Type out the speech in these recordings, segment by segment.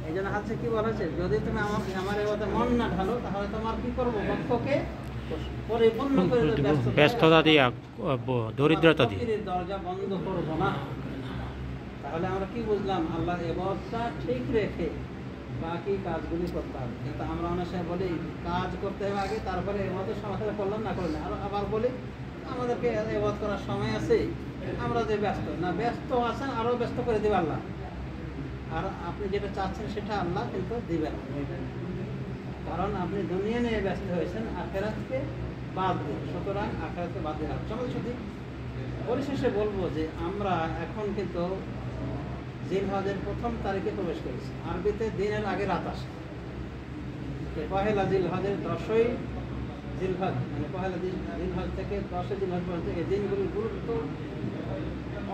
এই জন্য হাদিসে কি বলা হয়েছে, যদি তুমি আমার এবাদতে মন না ঢালো তাহলে তোমার কি করবো, বক্ষকে পরিপূর্ণ করে ব্যস্ততা দিয়ে, দরিদ্রতা দিয়ে দরজা বন্ধ করবো না। তাহলে আমরা কি বুঝলাম, আল্লাহর ইবাদতটা ঠিক রেখে বাকি কাজগুলি করতে হবে। কিন্তু আমরা অনেক সময় বলি কাজ করতে হবে আগে, তারপরে ইবাদত সমাধান করলাম না করলাম, আর আবার বলি আমাদেরকে ইবাদত করার সময় আছে, আমরা যে ব্যস্ত আছেন আরো ব্যস্ত করে দেবে আল্লাহ। আর আপনি যেটা চাচ্ছেন সেটা আল্লাহ কিন্তু দিবেন, কারণ আপনি দুনিয়া নিয়ে ব্যস্ত হয়েছেন আখিরাতকে বাদ দিয়ে। সুতরাং আখিরাতকে বাদ দিয়ে আমাদের সাথে পরিশেষে বলবো যে আমরা এখন কিন্তু জিলহজের প্রথম তারিখে প্রবেশ করেছি। আরবিতে দিনের আগে রাত আসে। পহেলা জিলহজের 10ই জিলহজ, মানে পহেলা জিলহজ থেকে 10ই জিলহজ পর্যন্ত এই দিনগুলির গুরুত্ব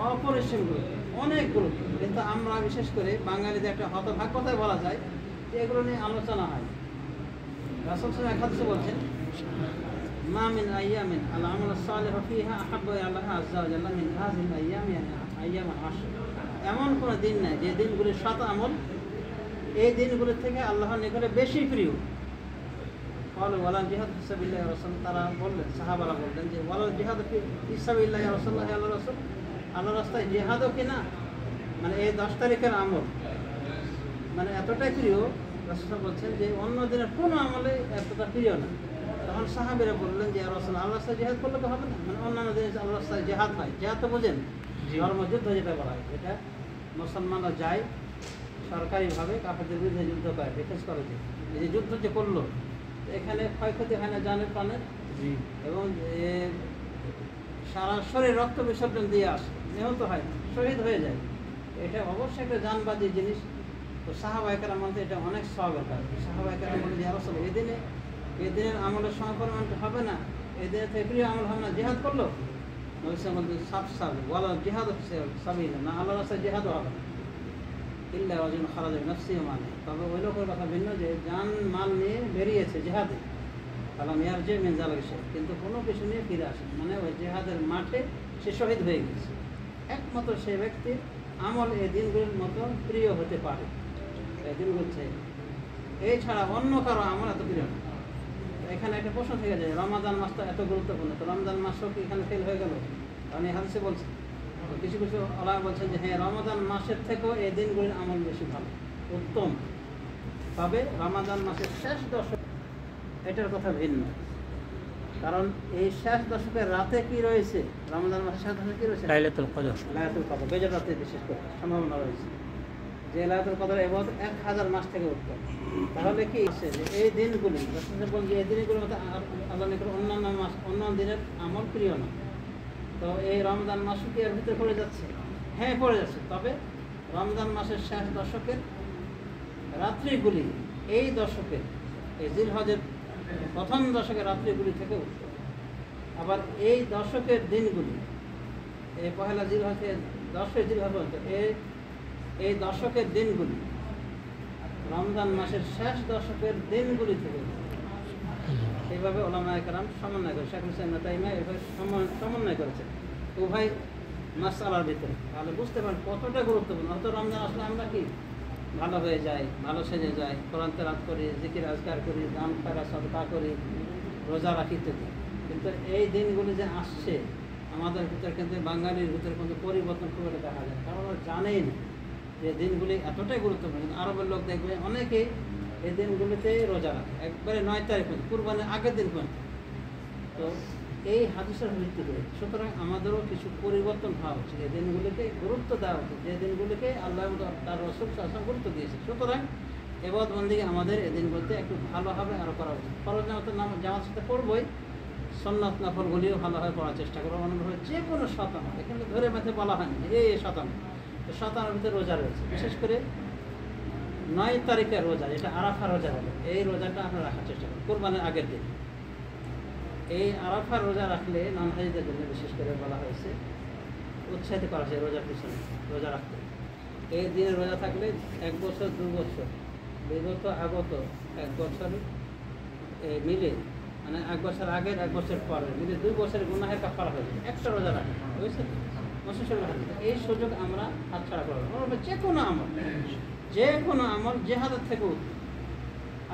অপরিসীম গুরুত্ব, অনেক গুরুত্ব। কিন্তু আমরা বিশেষ করে বাঙালিদের একটা হতভাগ কথায় বলা যায় যে এগুলো নিয়ে আলোচনা হয়। রাসূল সাল্লাল্লাহু আলাইহি ওয়াসাল্লাম বলছেন, মা মিন আইয়ামিন আল আমালু সালিহু ফিহা আহাব্বু ইলা আল্লাহ আযজা ওয়া জাল্লা মিন হাযিহিল আইয়াম, ইয়ানি আইয়ামুল আশর। এমন কোনো দিন নাই যে দিনগুলির সৎ আমল এই দিনগুলির থেকে আল্লাহর নিকটে বেশি প্রিয়। বলে ওয়ালা জিহাদ ফি সাবিলিল্লাহ ইয়া রাসূল, তারা বললেন, সাহাবারা বললেন যে ওয়ালা জিহাদ ফি সাবিলিল্লাহ ইয়া রাসূলুল্লাহ, হে আল্লাহর রাসূল, আল্লাহর রাস্তায় জিহাদও কিনা, মানে এই 10 তারিখের আমল মানে এতটাই প্রিয়। রাসূল বলছেন যে অন্য দিনের কোনো আমলে এতটা প্রিয় না। তখন সাহাবীরা বললেন যে ইয়া রাসূল, আল্লাহর রাস্তায় জিহাদ করলে তো হবে না, মানে অন্যান্য দিনে আল্লাহর রাস্তায় জিহাদ হয়। জিহাদ তো বোঝেন, ধর্মযুদ্ধ যেটা বলা হয়, এটা মুসলমানরা যায় সরকারিভাবে কাফেরদের বিরুদ্ধে যুদ্ধ করে, ডিফেন্স করে। যে এই যে যুদ্ধ যে করলো, এখানে ক্ষয়ক্ষতি হয় না জানের প্রাণের, এবং সারা শরীর রক্ত বিসর্জন দিয়ে আসে, নিহত হয়, শহীদ হয়ে যায়। এটা অবশ্যই একটা জানবাদী জিনিস। তো সাহাবায়ে কেরাম বলতে এটা অনেক সওয়াবের কাজ। সাহাবায়ে কেরাম বলে যে ইয়া রাসূল, এই দিনের আমলের সমপরিমাণ হবে না, এই দিনের থেকে প্রিয় আমল হবে না, জিহাদ করলো। নবী সাল্লাল্লাহু আলাইহি ওয়াসাল্লাম সাফ ওয়ালা জিহাদ ফি সাবিলিল্লাহ, না আল্লাহর রাস্তায় জিহাদও হবে না, ইল্লা ওয়াজিন খারাজা বিনাফসিহি ওয়া মালিহি। তবে ওই লোকের কথা ভিন্ন যে জান মাল নিয়ে বেরিয়েছে জিহাদে, আলাম ইয়ারজি মিন যালিকা শাই, কিন্তু কোনো কিছু নিয়ে ফিরে আসে, মানে ওই জিহাদের মাঠে সে শহীদ হয়ে গেছে। একমাত্র সেই ব্যক্তির আমল এই দিনগুলির মতো প্রিয় হতে পারে, এই দিনগুলো চাই। এছাড়া অন্য কারো আমল এত প্রিয় না। এখানে একটা প্রশ্ন থেকে যায়, রমাদান মাসটা এত গুরুত্বপূর্ণ, তো রমজান মাসও কি এখানে ফেল হয়ে গেল? কারণ এই হাদিসে বলছে, কিছু কিছু আলেম বলছেন যে হ্যাঁ, রমাদান মাসের থেকেও এই দিনগুলির আমল বেশি ভালো, উত্তম। তবে রমাদান মাসের শেষ দশক এটার কথা ভিন্ন, কারণ এই শেষ দশকের রাতে কি রয়েছে, রমজান মাসের শেষ দশকে কি রয়েছে, লাইলাতুল কদর। লাইলাতুল কদর বেজর রাতে বিশেষ করে সম্ভাবনা রয়েছে, যে লাইলাতুল কদর এবাদত 1000 মাস থেকে উত্তম। তাহলে কি আছে যে এই দিনগুলি বলছে, এই দিনগুলোর মধ্যে আল্লাহ নিকট অন্যান্য মাস, অন্য দিনের আমল প্রিয় না। তো এই রমজান মাসও কি এর ভিতরে পড়ে যাচ্ছে? হ্যাঁ, পড়ে যাচ্ছে। তবে রমজান মাসের শেষ দশকের রাত্রিগুলি এই দশকের, এই জিলহজের প্রথম দশকের রাত্রিগুলি থেকে উত্তম। আবার এই দশকের দিনগুলি, এই পহেলা জিলহজ থেকে 10ই জিলহজ পর্যন্ত এই দশকের দিনগুলি রমজান মাসের শেষ দশকের দিনগুলি থেকে, এইভাবে ওলামায়ে কেরাম সমন্বয় করে, শেখ হুসাইন তাইমিয়া এভাবে সমন্বয় করেছে উভয় মাসআলার ভিতরে। তাহলে বুঝতে পারেন কতটা গুরুত্বপূর্ণ। হয়তো রমজান আসলে আমরা কি ভালো হয়ে যাই, ভালো সেজে যাই, কোরআন তেলাওয়াত করি, জিকির আজকার করি, দান খায়রাত সাদকা করি, রোজা রাখি ইত্যাদি। কিন্তু এই দিনগুলি যে আসছে আমাদের ভিতরে, কিন্তু বাঙালির ভিতরে কিন্তু পরিবর্তন খুব একটা দেখা যায়, কারণ ওরা জানেই না যে দিনগুলি এতটাই গুরুত্বপূর্ণ। আরবের লোক দেখবে অনেকেই এই দিনগুলিতে রোজা রাখে, একবারে 9 তারিখ পর্যন্ত, কুরবানির আগের দিন পর্যন্ত। তো এই হাদিসের ভিত্তি করে সুতরাং আমাদেরও কিছু পরিবর্তন হওয়া উচিত, এই দিনগুলিকে গুরুত্ব দেওয়া উচিত, যে দিনগুলিকে আল্লাহ তার রাসূল সাল্লাল্লাহু আলাইহি ওয়াসাল্লাম গুরুত্ব দিয়েছে। সুতরাং ইবাদত বন্দেগী আমাদের এই দিনগুলিতে একটু ভালোভাবে আরও করা উচিত। ফরজ জামাতের সাথে পড়বই, সুন্নাত নফলগুলিও ভালোভাবে পড়ার চেষ্টা করবো। অনুভবে যে কোনো শতানো, এখানে ধরে মেথে বলা হয়নি এই শতানো, তো শতানোর ভিতরে রোজা রয়েছে। বিশেষ করে 9 তারিখের রোজা, যেটা আরাফা রোজা বলে, এই রোজাটা আমরা রাখার চেষ্টা করি কুরবানির আগের দিন। এই আরাফার রোজা রাখলে ননহাজিদের জন্য বিশেষ করে বলা হয়েছে, উৎসাহিত করা হয়েছে রোজার পিছনে, রোজা রাখতে। এই দিনে রোজা থাকলে 1 বছর 2 বছর বিগত আগত 1 বছর মিলে, মানে 1 বছর আগের 1 বছর পরে মিলে 2 বছরের গুনাহের কাফারা হয়ে যায় একটা রোজা রাখে, বুঝছেন? এই সুযোগ আমরা হাতছাড়া করবো। যে কোনো আমল, যে কোনো আমল জেহাদের থেকে উত্তম।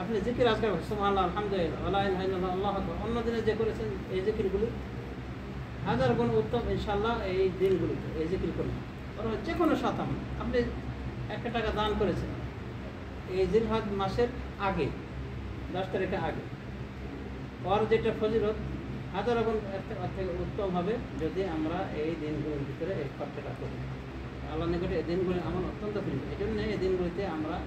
আপনি জিকির আজকাল সুবহানাল্লাহ, আলহামদুলিল্লাহ, লা ইলাহা ইল্লাল্লাহ, আল্লাহু আকবার, অন্য দিনে যে করেছেন এই জিকিরগুলি হাজার গুণ উত্তম ইনশাআল্লাহ এই দিনগুলিতে এই জিকির করুন। কারণ যে কোনো সাত আমল, আপনি 1 টাকা দান করেছেন এই জিলহজ মাসের আগে 10 তারিখের আগে, পর যেটা ফজিলত হাজার গুণ এর থেকে উত্তম হবে যদি আমরা এই দিনগুলোর ভিতরে এই খরচাটা করি। আল্লাহর নিকটে এই দিনগুলি আমল অত্যন্ত প্রিয়। এই জন্য এই দিনগুলিতে আমরা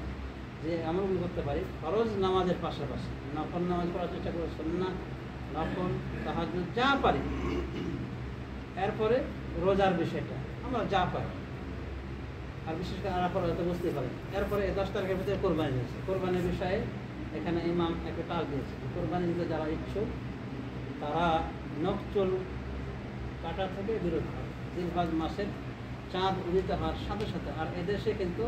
যে আমলগুলো করতে পারি, ফরজ নামাজের পাশাপাশি নফল নামাজ পড়ার চেষ্টা করি, সুন্নাত, নফল, তাহাজ্জুদ যা পারি। এরপরে রোজার বিষয়টা আমরা যা পাই, আর বিশেষ করে আরাফার হয়তো বুঝতেই পারি। এরপরে এই 10 তারিখের ভিতরে কোরবানি দিয়েছে। কোরবানির বিষয়ে এখানে ইমাম একটা টাল দিয়েছে। কোরবানি দিতে যারা ইচ্ছুক তারা নকচুল কাটা থেকে বিরত হয়। জিলহজ মাসের চাঁদ উদিত হওয়ার সাথে সাথে, আর এদেশে কিন্তু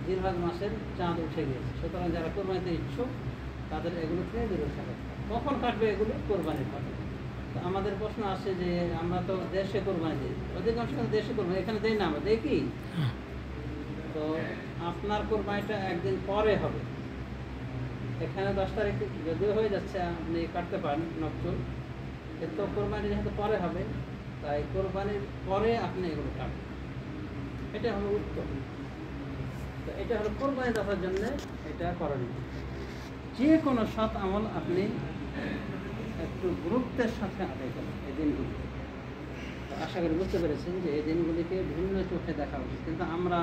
জিলহজ মাসের চাঁদ উঠে গিয়েছে, সুতরাং যারা কোরবানিতে ইচ্ছুক তাদের এগুলো থেকে বিরত থাকে। কখন কাটবে এগুলো? কোরবানির পরে। তো আমাদের প্রশ্ন আসে যে আমরা তো দেশে কোরবানি দিই, অধিকাংশ দেশে কোরবানি, এখানে দেই না, আমরা দেখি। তো আপনার কোরবানিটা একদিন পরে হবে। এখানে 10 তারিখে যদিও হয়ে যাচ্ছে, আপনি কাটতে পারেন নকচুল, কিন্তু কোরবানি যেহেতু পরে হবে, তাই কোরবানির পরে আপনি এগুলো কাটবেন, এটা হলো উত্তম। তো এটা হলো কোরবানি দেওয়ার জন্য এটা করণীয়। যে কোনো সৎ আমল আপনি একটু গুরুত্বের সাথে আদায় করেন এই দিনগুলি। আশা করি বুঝতে পেরেছেন যে এই দিনগুলিকে ভিন্ন চোখে দেখা উচিত, কিন্তু আমরা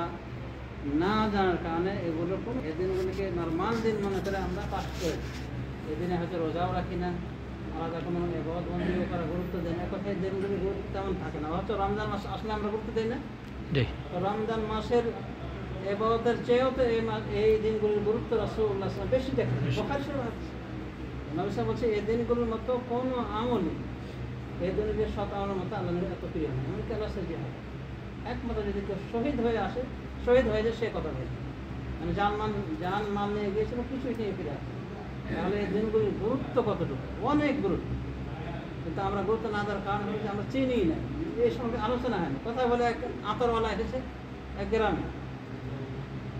না জানার কারণে এগুলো এই দিনগুলিকে নরমাল দিন মনে করে আমরা পাস করি। এই দিনে হয়তো রোজাও রাখি না, আলাদা কোনো এবাদত বন্দিও করা গুরুত্ব দেয় না। কথায় দিনগুলি গুরুত্ব তেমন থাকে না। অথচ রমজান মাস আসলে আমরা গুরুত্ব দিই না। তো রমজান মাসের এবাদতের চেয়েও তো এই দিনগুলির গুরুত্ব রাসূলুল্লাহ সাল্লাল্লাহু আলাইহি ওয়াসাল্লাম বেশি দেখেন। বুখারী শরীফে নবী সাহেব বলছে এই দিনগুলোর মতো কোনো আমলই এই দিনের সৎ আমলের মতো আল্লাহর এত প্রিয় হয়। এমনকি আল্লাহ সাল্লাল্লাহু আলাইহি ওয়াসাল্লাম একমাত্র যদি কেউ শহীদ হয়ে আসে, শহীদ হয়ে যায়, সে কথা বলে, মানে জান মাল নিয়ে গিয়েছিল, কিছুই নিয়ে ফিরে আসে। তাহলে এই দিনগুলির গুরুত্ব কতটুকু? অনেক গুরুত্ব। কিন্তু আমরা গুরুত্ব না দেওয়ার কারণ হচ্ছে আমরা চিনিই না, এই সঙ্গে আলোচনা হয় না। কথা বলে এক আতরওয়ালা এসেছে এক গ্রামে,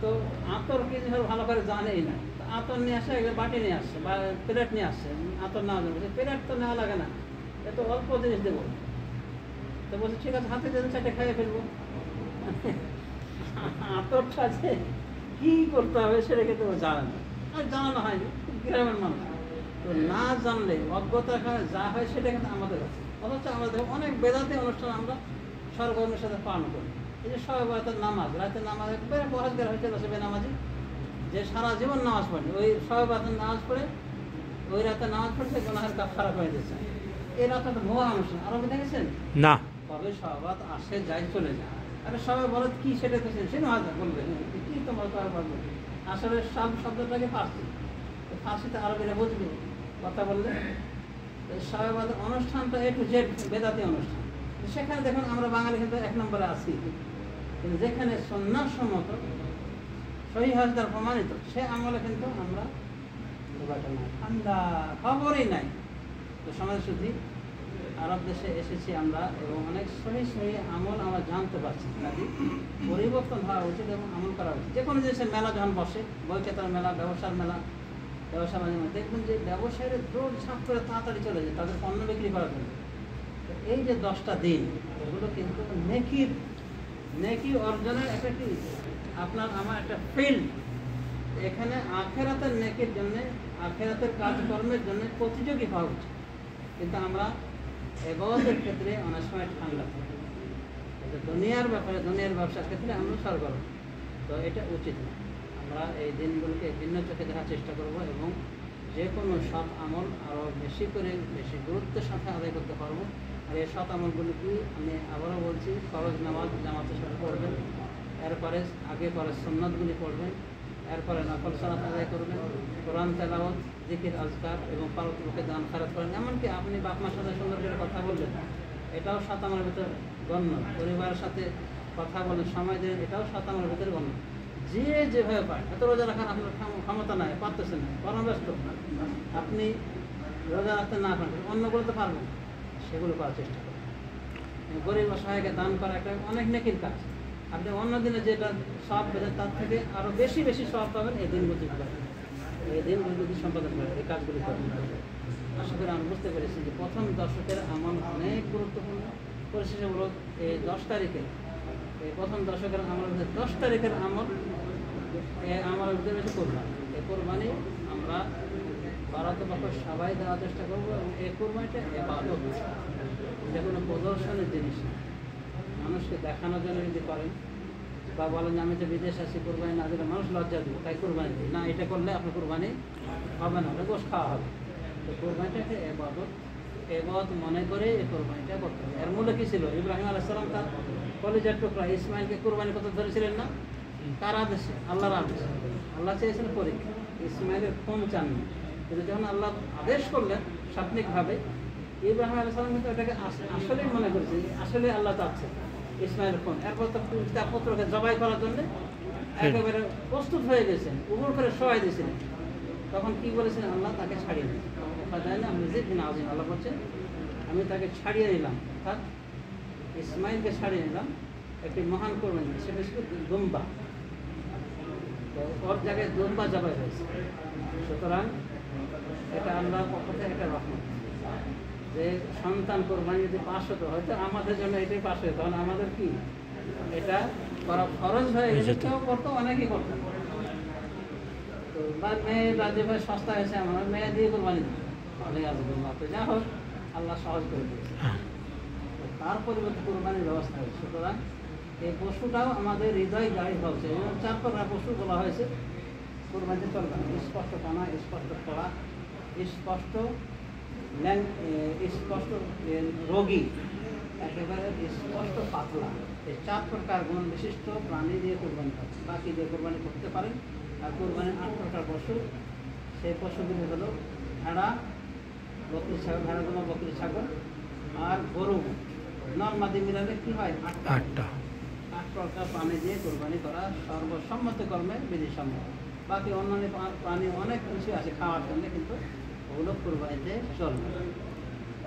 তো আতর কি ভালো করে জানেই না। আতর নিয়ে আসে, একবার বাটি নিয়ে আসছে বা প্লেট নিয়ে আসছে, আতর নেওয়ার জন্য। প্লেট তো নেওয়া লাগে না, এত অল্প জিনিস দেবো। তো বলছে ঠিক আছে, হাতে যেন 4টে খাইয়ে ফেলবো। আতরটা যে কী করতে হবে সেটা কিন্তু জানে না, আর জানানো হয়নি, গ্রামের মানুষ। তো না জানলে অজ্ঞতার কারণে যা হয় সেটা কিন্তু আমাদের কাছে। অথচ আমাদের অনেক বেদাতি অনুষ্ঠান আমরা সরগরমের সাথে পালন করি। এই যে সবাই রাতের নামাজ, রাতের নামাজ একবারে পরেজগার হয়েছে আছে বেনামাজি, যে সারা জীবন নামাজ পড়ে, ওই সবাই রাতের নামাজ পড়ে, ওই রাতে নামাজ পড়ছে গুনাহের কাফারা করে দিচ্ছে। এই রাতে একটা ভুয়া অনুষ্ঠান আরো দেখেছেন না, কবে সবাত আসে যাই চলে যায়। আরে সবাই বলো কি সেটা দেখেছেন, সে না বলবে কি তোমার তো আর বলবে। আসলে সব শব্দটাকে ফার্সি, ফার্সিতে আরবিরা বুঝবে কথা বললে। সবাই অনুষ্ঠানটা একটু জেড বেদাতি অনুষ্ঠান, সেখানে দেখুন আমরা বাঙালি কিন্তু 1 নম্বরে আছি। কিন্তু যেখানে সুন্নাহসম্মত সহিহ হাদিস দ্বারা প্রমাণিত সে আমলে কিন্তু আমরা ঠান্ডা খবরই নাই। তো সমাজ শুদ্ধি আরব দেশে এসেছি আমরা, এবং অনেক সহি আমল আমরা জানতে পারছি। কাজে পরিবর্তন হওয়া উচিত এবং আমল করা উচিত। যে কোনো জিনিসের মেলা যখন বসে, বই কেতার মেলা, ব্যবসার মেলা, ব্যবসা মাঝে মাঝে দেখবেন যে ব্যবসায়ীরা দৌড় ঝাঁপ করে তাড়াতাড়ি চলে যায় তাদের পণ্য বিক্রি করার জন্য। তো এই যে 10টা দিন, এগুলো কিন্তু নেকি অর্জনের একটা কি আপনার আমার একটা ফিল্ড। এখানে আখেরাতের নেকির জন্যে, আখেরাতের কাজকর্মের জন্য প্রতিযোগী হওয়া উচিত। কিন্তু আমরা এবাদতের ক্ষেত্রে অনেক সময় ঠান্ডা থাকি, দুনিয়ার ব্যাপারে, দুনিয়ার ব্যবসার ক্ষেত্রে আমরা সরগরম। তো এটা উচিত না। আমরা এই দিনগুলোকে ভিন্ন চোখে দেখার চেষ্টা করব, এবং যে কোনো সৎ আমল আরও বেশি করে বেশি গুরুত্বের সাথে আদায় করতে পারবো। আর এই সৎ আমলগুলি কি আমি আবারও বলছি, ফরজ নামাজ জামাতের সাথে পড়বেন, এরপরে আগে পরে সুন্নাতগুলি পড়বেন, এরপরে নফল সালাত আদায় করবেন, কোরআন তেলাওয়াত, জিকির, আজকার এবং পারতপক্ষে দান খারাপ করেন। এমনকি আপনি বাপ মার সাথে সুন্দর করে কথা বললেন, এটাও সৎ আমলের ভিতরে গণ্য। পরিবারের সাথে কথা বলেন, সময় দেন, এটাও সৎ আমলের ভিতরে গণ্য। যে যেভাবে পায়, এত রোজা রাখার আপনার ক্ষমতা নাই, পারতেছেন না, কর্মব্যস্ত, আপনি রোজা রাখতে না পারেন, অন্যগুলো তো পারবেন, সেগুলো করার চেষ্টা করেন। গরিব অসহায়কে দান করা একটা অনেক নেকির কাজ। আপনি অন্য দিনে যেটা সব পেতেন তার থেকে আরও বেশি বেশি সব পাবেন এই দিনগুলি এই দিনগুলি যদি সম্পাদন করেন, এই কাজগুলি করেন। আশা করি আমি বুঝতে পেরেছি যে প্রথম দশকের আমল অনেক গুরুত্বপূর্ণ। পরিশেষমূলক এই 10 তারিখে, এই প্রথম দশকের আমলের মধ্যে 10 তারিখের আমল, এই আমলের ভিতরে হচ্ছে কোরবানি। এই কোরবানি আমরা পারতপক্ষ সবাই দেওয়ার চেষ্টা করবো, এবং এই কোরবানিটা ইবাদত, এটা কোনো প্রদর্শনের জিনিস না। মানুষকে দেখানোর জন্য যদি করেন বা বলেন যে আমি তো বিদেশ আছি, কোরবানি না দিলে মানুষ লজ্জা দেবে তাই কোরবানি দিই না, এটা করলে আপনার কোরবানি হবে না, গোশ খাওয়া হবে। তো কোরবানিটা একটা ইবাদত, ইবাদত মনে করে এই কোরবানিটা করতে হবে। এর মূলে কী ছিল? ইব্রাহিম আলাইহিস সালাম তার কলিজার টুকরা ইসমাইলকে কোরবানি করতে ধরেছিলেন না? কার আদেশে? আল্লাহর আদেশে। আল্লাহ চেয়েছিলেন পরীক্ষা, ইসমাইলের খুন চাননি, কিন্তু যখন আল্লাহ আদেশ করলেন সাত্বিকভাবে, ইব্রাহিম আলাইহিস সালাম কিন্তু এটাকে আসলেই মনে করেছে, আসলে আল্লাহ চাচ্ছে ইসমাইলের খুন। এরপর তার পুত্রকে জবাই করার জন্য একেবারে প্রস্তুত হয়ে গেছেন, উপর করে সহায় দিয়েছিলেন। তখন কি বলেছেন আল্লাহ? তাকে ছাড়িয়ে দিন। যায় না আমি নিজে কিনা আজিম, আল্লাহ বলছেন আমি তাকে ছাড়িয়ে নিলাম, অর্থাৎ ইসমাইলকে ছাড়িয়ে নিলাম একটি মহান কোরবানি, সেটা ছিল দুম্বা। তো ওর জায়গায় দুম্বা জবাই হয়েছে। সুতরাং এটা আল্লাহর পক্ষ থেকে একটা রহমত, যে সন্তান কোরবানি যদি 5 হতো, হয়তো আমাদের জন্য এটাই 5 হতো, তখন আমাদের কি এটা করা খরচ হয়ে গেছে। কেউ করতো, অনেকেই করতো। তো বা মেয়ে রাজে ভাই সস্তা হয়েছে, আমার মেয়ে দিয়ে কোরবানি দিত, অনেক আসবে। যা হোক, আল্লাহ সহজ করে দিয়েছে, তার পরিবর্তে কোরবানির ব্যবস্থা হয়েছে। সুতরাং এই পশুটাও আমাদের হৃদয় গাড়ি হচ্ছে। 4 প্রকার পশু বলা হয়েছে কোরবানিতে চলবে না: স্পষ্ট টানা, স্পষ্ট খোলা, স্পষ্ট স্পষ্ট রোগী, একেবারে স্পষ্ট পাতলা। এই 4 প্রকার গুণ বিশিষ্ট প্রাণী দিয়ে কোরবানি হবে। বাকি দিয়ে কোরবানি করতে পারেন। আর কোরবানির 8 প্রকার পশু, সেই পশুগুলি হলো ভেড়া, বকরি ছাগল, ভেড়াগুলো বকরি ছাগল, আর গরু, নর্মাদি মিলালে কি হয় 8টা। 8 প্রকার প্রাণী দিয়ে কোরবানি করা সর্বসম্মত কর্মে বিধিসম্মত। বাকি অন্যান্য প্রাণী অনেক কিছু আছে খাওয়ার জন্য, কিন্তু ওগুলো কোরবানিতে চলবে।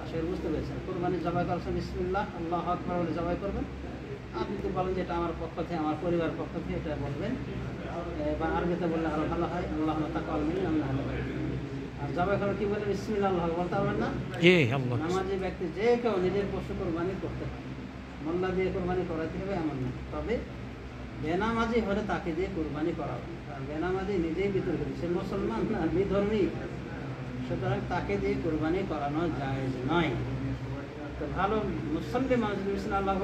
আসলে বুঝতে পেরেছেন, কোরবানি জবাই করছেন বিসমিল্লাহ আল্লাহু আকবার বলে জবাই করবেন। আপনি যদি বলেন যে এটা আমার পক্ষ থেকে, আমার পরিবার পক্ষ থেকে, এটা বলবেন, বা আরবিতে বললে আরো ভালো হয়, আল্লাহ তাকাল মিন আল্লাহ। আর জবাই করে কি বলে? বিসমিল্লাহ আল্লাহ বলতে পারবেন না? নামাজি ব্যক্তি যে কেউ নিজের পশু কোরবানি করতে পারে, মোল্লা দিয়ে কোরবানি করাতে হবে এমন না। তবে বেনামাজি হলে তাকে দিয়ে কোরবানি করা হবে। আর বেনামাজি নিজেই বিতর্ক, সে মুসলমান না, বিধর্মী, সুতরাং তাকে দিয়ে কোরবানি করানো জায়েজ নয়। তো ভালো মুসল্লি মানুষ আল্লাহ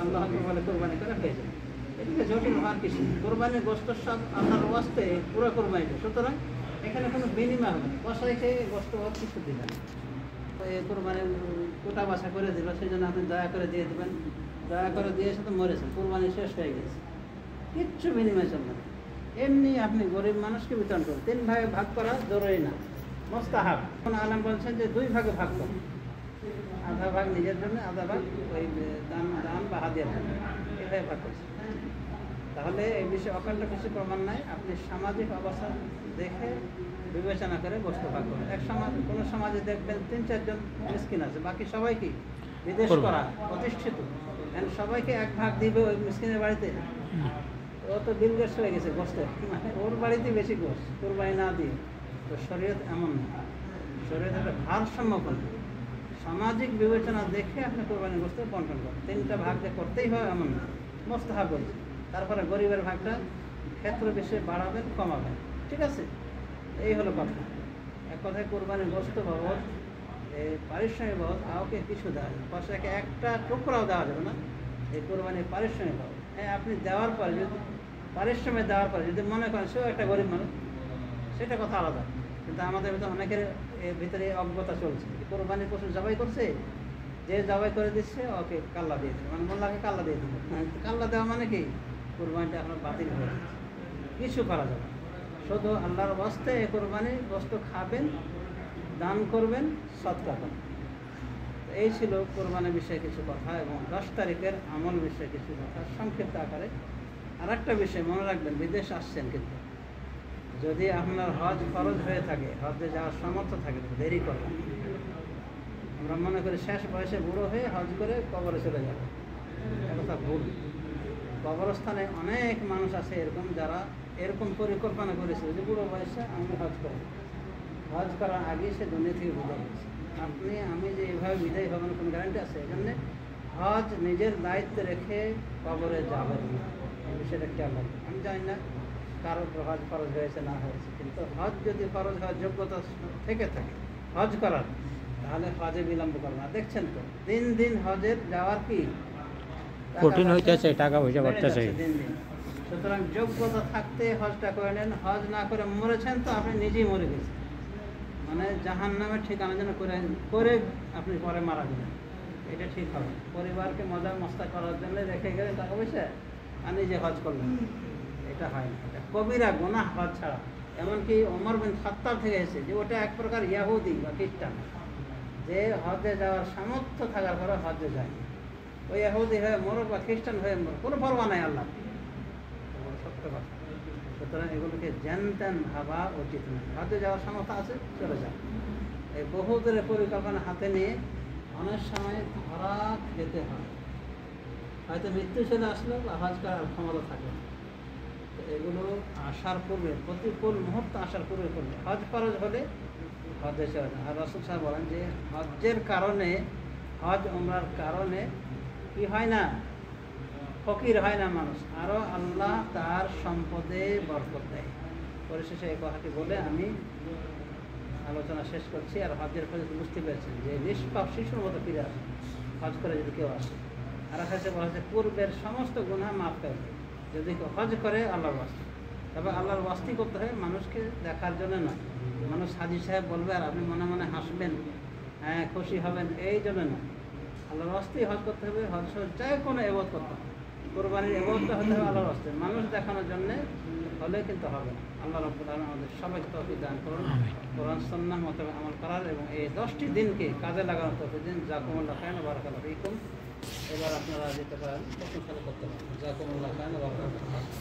আল্লাহ বলে কোরবানি করে হয়ে যায়। এদিকে জটিল হওয়ার কিছু নেই। কোরবানির গোস্ত সব আল্লাহর ওয়াস্তে পুরো কোরবানিটা, সুতরাং এখানে কোনো বিনিময় হবে না। কষাই খেয়ে গোস্ত হওয়ার কিছু দিবেন, তো এই কোরবানির কোটা বাছা করে দিল, সেই জন্য আপনি দয়া করে দিয়ে দেবেন। দয়া করে দিয়ে এসে তো মরেছেন, কোরবানি শেষ হয়ে গেছে, কিচ্ছু বিনিময় চলবে না। এমনি আপনি গরিব মানুষকে বিতরণ করুন। 3 ভাগে ভাগ করা জরুরি না, মোস্তাহাব। কোন আলেম বলছেন যে 2 ভাগে ভাগ করুন, আধা ভাগ নিজের জন্য, আধা ভাগ ওই দান বা হাদিয়ার জন্য, এটাই ভাগ করছে। তাহলে এই বিষয়ে অখণ্ড কিছু প্রমাণ নাই। আপনি সামাজিক অবস্থা দেখে বিবেচনা করে বস্তু ভাগ করুন। এক সমাজ, কোনো সমাজে দেখবেন 3-4 জন মিসকিন আছে, বাকি সবাই কি বিদেশ করা প্রতিষ্ঠিত, সবাইকে 1 ভাগ দিবে ওই মিসকিনের বাড়িতে? ও তো বিল গেস্ট হয়ে গেছে গোস্তের, মানে ওর বাড়িতে বেশি গোস্ত কোরবানি না দিয়ে। তো শরীয়ত এমন না, শরীয়ত একটা ভারসাম্যপূর্ণ সামাজিক বিবেচনা দেখে আপনি কোরবানির গোস্ত বন্টন করেন। 3টা ভাগ যে করতেই হয় এমন না, মোস্তাহাব বলছে। তারপরে গরিবের ভাগটা ক্ষেত্র বিষয়ে বাড়াবেন, কমাবেন, ঠিক আছে? এই হলো কথা। এক কথায় কোরবানির গোস্ত বাবদ, পারিশ্রমিক বাবদ কাউকে কিছু দেওয়া যাবে, পাশাকে একটা টুকরাও দেওয়া যাবে না। এই কোরবানির পারিশ্রমিক বাবদ, হ্যাঁ, আপনি দেওয়ার পরে যদি পারিশ্রমিক দেওয়ার পরে যদি মনে করেন সেও একটা গরিব মানুষ, সেটা কথা আলাদা। কিন্তু আমাদের ভিতরে অনেকের ভিতরে অজ্ঞতা চলছে, কোরবানির পশু জবাই করছে, যে জবাই করে দিচ্ছে ওকে কাল্লা দিয়ে দেবে, মানে মোল্লাকে কাল্লা দিয়ে দেবে। কাল্লা দেওয়া মানে কি? কোরবানিটা আপনার বাতিল হয়ে যাচ্ছে, কিছু করা যাবে। শুধু আল্লাহর ওয়াস্তে এই কোরবানির গোস্ত খাবেন, দান করবেন, সদকা করবেন। এই ছিল কোরবানির বিষয়ে কিছু কথা, এবং 10 তারিখের আমল বিষয়ে কিছু কথা সংক্ষিপ্ত আকারে। আর একটা বিষয় মনে রাখবেন, বিদেশ আসছেন, কিন্তু যদি আপনার হজ ফরজ হয়ে থাকে, হজে যাওয়ার সামর্থ্য থাকে, দেরি করবেন। আমরা মনে করি শেষ বয়সে বুড়ো হয়ে হজ করে কবরে চলে যাবে, এটা কথা ভুল। কবরস্থানে অনেক মানুষ আছে এরকম, যারা এরকম পরিকল্পনা করেছিল যে বুড়ো বয়সে আমি হজ করব। হজ করার আগে সে দুনিয়া থেকে বিদায় হয়েছে। আপনি আমি যে এভাবে বিদায় হবেন কোনো গ্যারান্টি আছে? এই জন্যে হজ নিজের দায়িত্ব রেখে কবরে যাবেন না, এই বিষয়টা খেয়াল রাখবেন। আমি জানি না কারোর উপর হজ ফরজ হয়েছে না হয়েছে, কিন্তু হজ যদি ফরজ হওয়ার যোগ্যতা থেকে থাকে হজ করার, তাহলে হজে বিলম্ব করবে না। দেখছেন তো দিন দিন হজের যাওয়ার কি কঠিন হইতেছে, টাকা পয়সা বেড়ে বাড়তেছে। যাচ্ছে দিন দিন। সুতরাং যোগ্যতা থাকতে হজটা করে নেন। হজ না করে মরেছেন তো আপনি নিজেই মরে গেছেন, মানে জাহান্নামের ঠিকানা যেন করে করে আপনি পরে মারা গেলেন, এটা ঠিক হবে। পরিবারকে মজা মস্তা করার জন্য রেখে গেলেন টাকা পয়সা আর নিজে হজ করলেন, এটা হয় না। এটা কবিরা গুনাহ হজ ছাড়া। এমনকি ওমর বিন খাত্তাব থেকে এসেছে যে ওটা এক প্রকার ইয়াহুদি বা খ্রিস্টান, যে হজে যাওয়ার সামর্থ্য থাকার পরে হজে যায়। ওই ইহুদি হয়ে মরক বা খ্রিস্টান হয়ে মরক, কোনো পরোয়া নাই আল্লাহ, সত্য কথা। সুতরাং এগুলোকে জ্ঞান ত্যান ভাবা উচিত নয়। হজে যাওয়ার সামর্থ্য আছে, চলে যান। এই বহুদের পরিকল্পনা হাতে নিয়ে অনেক সময় ধরা খেতে হয়, হয়তো মৃত্যু চলে আসলো বা হজ করার ক্ষমতা থাকলো না। তো এগুলো আসার পূর্বে, প্রতিকূল মুহূর্ত আসার পূর্বে করলে, হজ ফরজ হলে হজে চলে না। আর রাসূল সাহেব বলেন যে হজের কারণে, হজ উমরার কারণে কি হয় না, ফকির হয় না মানুষ, আরও আল্লাহ তার সম্পদে বরকত দেয়। পরিশেষে এই কথাটি বলে আমি আলোচনা শেষ করছি। আর হজের ফলে বুঝতে পেরেছেন যে নিষ্পাপ শিশুর মতো ফিরে আসে হজ করে যদি কেউ আসে। আর কাছে বলা হচ্ছে পূর্বের সমস্ত গুনাহ মাফ করে দেয় যদি কেউ হজ করে আল্লাহর ওয়াস্তে। তবে আল্লাহর ওয়াস্তি করতে হয়, মানুষকে দেখার জন্য নয়। মানুষ হাজী সাহেব বলবে আর আপনি মনে মনে হাসবেন, হ্যাঁ খুশি হবেন, এই জন্য না। আল্লাহর ওয়াস্তেই হজ করতে হবে। হজ চাই কোনো এবাদত করতে হবে, কোরবানির এবাদতটা হতে হবে আল্লাহর ওয়াস্তে, মানুষ দেখানোর জন্যে হলে কিন্তু হবে না। আল্লাহ রাব্বুল আলামিন আমাদের সবাইকে তৌফিক দান করুন, কোরআন সুন্নাহ মোতাবেক আমল করার এবং এই 10টি দিনকে কাজে লাগানোর তৌফিক দিন। জাযাকুমুল্লাহু খাইরান, বারাকাল্লাহু ফীকুম। এবার আপনারা যেতে পারেন, প্রশ্ন করতে পারেন। জাযাকুমুল্লাহু খাইরান, বারাকাল্লাহু ফীকুম।